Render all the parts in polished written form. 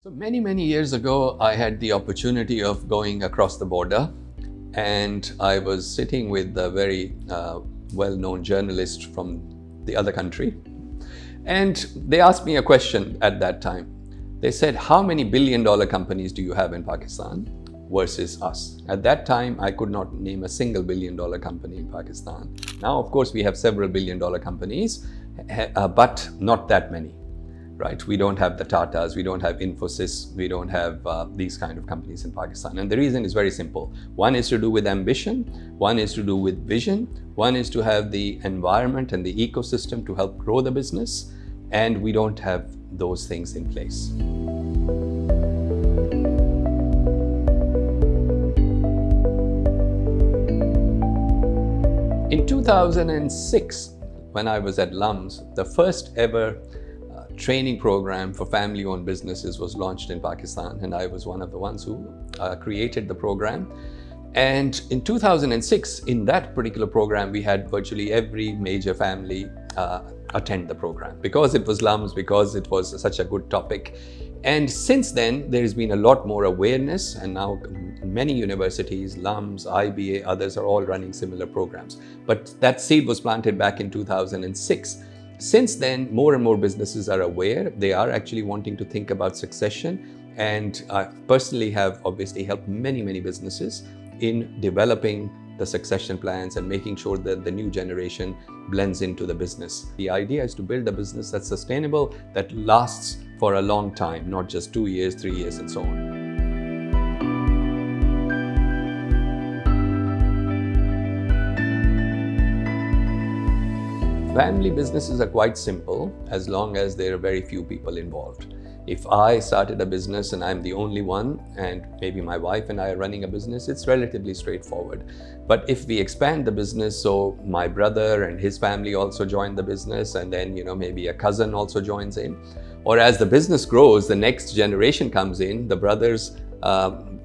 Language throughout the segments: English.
So many years ago, I had the opportunity of going across the border, and I was sitting with a very well-known journalist from the other country. And they asked me a question at that time. They said, how many billion-dollar companies do you have in Pakistan versus us? At that time, I could not name a single billion-dollar company in Pakistan. Now, of course, we have several billion-dollar companies, but not that many. Right? We don't have the Tatas, we don't have Infosys, we don't have these kind of companies in Pakistan. And the reason is very simple. One is to do with ambition, one is to do with vision, one is to have the environment and the ecosystem to help grow the business, and we don't have those things in place. In 2006, when I was at LUMS, the first ever training program for family-owned businesses was launched in Pakistan, and I was one of the ones who created the program. And in 2006, in that particular program, we had virtually every major family attend the program because it was LUMS, because it was such a good topic. And since then, there has been a lot more awareness, and now many universities, LUMS, IBA, others are all running similar programs. But that seed was planted back in 2006. Since then, more and more businesses are aware. They are actually wanting to think about succession. And I personally have obviously helped many businesses in developing the succession plans and making sure that the new generation blends into the business. The idea is to build a business that's sustainable, that lasts for a long time, not just 2 years, 3 years, and so on. Family businesses are quite simple as long as there are very few people involved. If I started a business and I'm the only one, and maybe my wife and I are running a business, it's relatively straightforward. But if we expand the business, so my brother and his family also join the business, and then maybe a cousin also joins in, or as the business grows, the next generation comes in, the brothers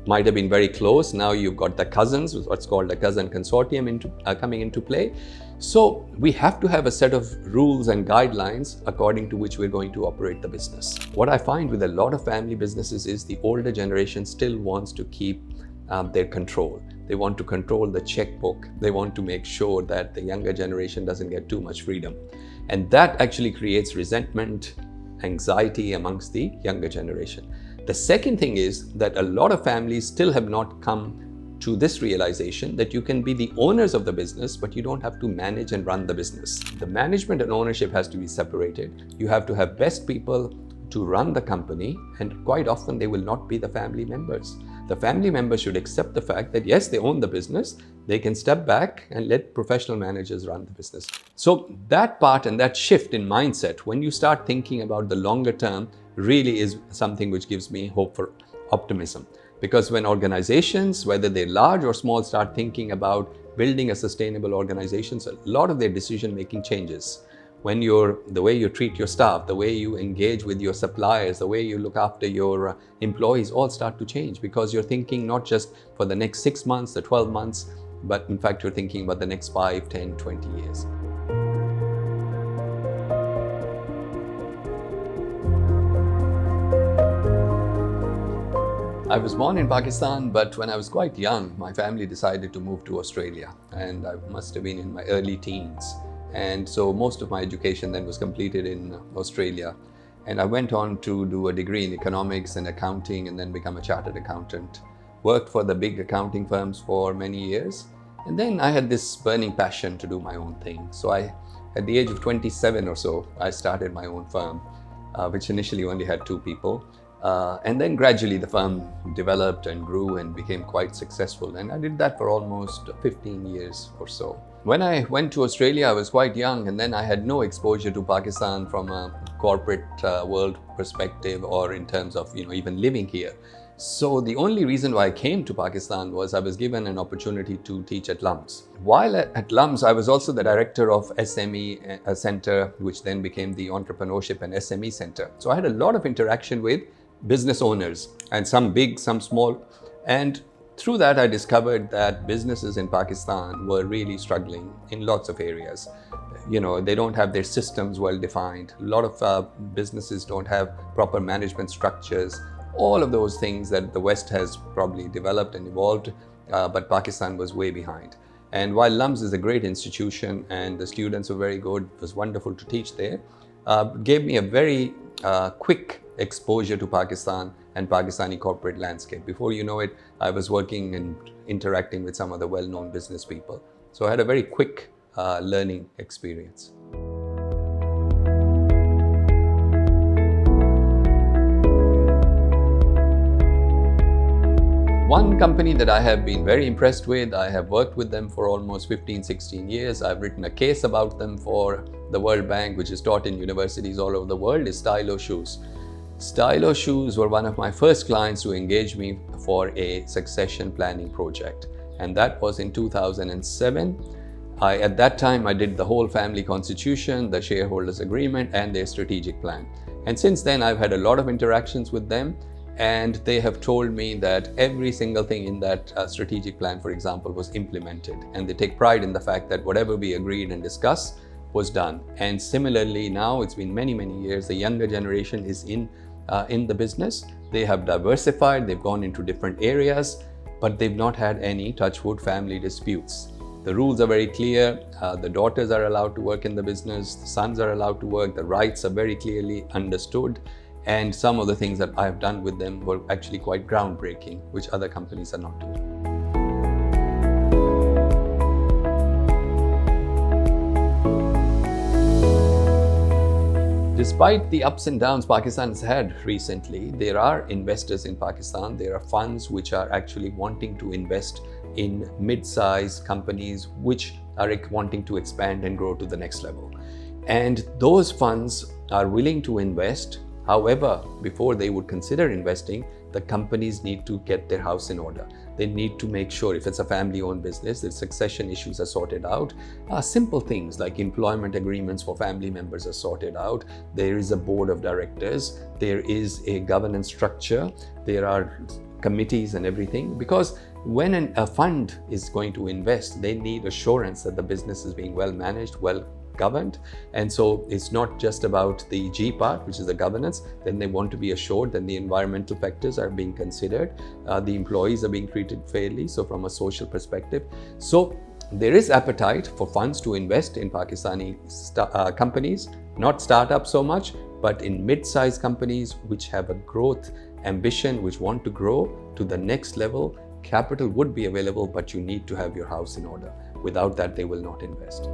might have been very close. Now you've got the cousins, what's called a cousin consortium coming into play. So we have to have a set of rules and guidelines according to which we're going to operate the business. What I find with a lot of family businesses is the older generation still wants to keep their control. They want to control the checkbook. They want to make sure that the younger generation doesn't get too much freedom. And that actually creates resentment, anxiety amongst the younger generation. The second thing is that a lot of families still have not come to this realization that you can be the owners of the business, but you don't have to manage and run the business. The management and ownership has to be separated. You have to have best people to run the company, and quite often they will not be the family members. The family members should accept the fact that yes, they own the business, they can step back and let professional managers run the business. So that part and that shift in mindset, when you start thinking about the longer term, really is something which gives me hope for optimism. Because when organizations, whether they're large or small, start thinking about building a sustainable organization, so a lot of their decision-making changes. When the way you treat your staff, the way you engage with your suppliers, the way you look after your employees all start to change, because you're thinking not just for the next 6 months, the 12 months, but in fact, you're thinking about the next 5, 10, 20 years. I was born in Pakistan, but when I was quite young, my family decided to move to Australia, and I must have been in my early teens. And so most of my education then was completed in Australia. And I went on to do a degree in economics and accounting, and then become a chartered accountant. Worked for the big accounting firms for many years. And then I had this burning passion to do my own thing. So at the age of 27 or so, I started my own firm, which initially only had 2 people. And then gradually the firm developed and grew and became quite successful. And I did that for almost 15 years or so. When I went to Australia, I was quite young, and then I had no exposure to Pakistan from a corporate world perspective, or in terms of even living here. So the only reason why I came to Pakistan was I was given an opportunity to teach at LUMS. While at LUMS, I was also the director of SME Center, which then became the Entrepreneurship and SME Center. So I had a lot of interaction with business owners, and some big, some small. And through that, I discovered that businesses in Pakistan were really struggling in lots of areas. They don't have their systems well defined. A lot of businesses don't have proper management structures. all of those things that the West has probably developed and evolved, but Pakistan was way behind. And while LUMS is a great institution and the students were very good, it was wonderful to teach there, gave me a very quick exposure to Pakistan and Pakistani corporate landscape. Before you know it, I was working and interacting with some of the well-known business people. So I had a very quick learning experience. One company that I have been very impressed with, I have worked with them for almost 15-16 years. I've written a case about them for the World Bank, which is taught in universities all over the world, is Stylo Shoes. Stylo Shoes were one of my first clients to engage me for a succession planning project. And that was in 2007. At that time, I did the whole family constitution, the shareholders agreement, and their strategic plan. And since then, I've had a lot of interactions with them. And they have told me that every single thing in that strategic plan, for example, was implemented. And they take pride in the fact that whatever we agreed and discussed was done. And similarly, now it's been many, many years, the younger generation is in the business. They have diversified, they've gone into different areas, but they've not had any, touch wood, family disputes. The rules are very clear. The daughters are allowed to work in the business, the sons are allowed to work, the rights are very clearly understood. And some of the things that I have done with them were actually quite groundbreaking, which other companies are not doing. Despite the ups and downs Pakistan has had recently, there are investors in Pakistan. There are funds which are actually wanting to invest in mid-sized companies which are wanting to expand and grow to the next level. And those funds are willing to invest. However, before they would consider investing, the companies need to get their house in order. They need to make sure, if it's a family-owned business, the succession issues are sorted out. Simple things like employment agreements for family members are sorted out. There is a board of directors. There is a governance structure. There are committees and everything. Because when a fund is going to invest, they need assurance that the business is being well managed, well governed. And so it's not just about the G part, which is the governance. Then they want to be assured that the environmental factors are being considered. The employees are being treated fairly. So from a social perspective. So there is appetite for funds to invest in Pakistani companies, not startups so much, but in mid-sized companies which have a growth ambition, which want to grow to the next level. Capital would be available, but you need to have your house in order. Without that, they will not invest.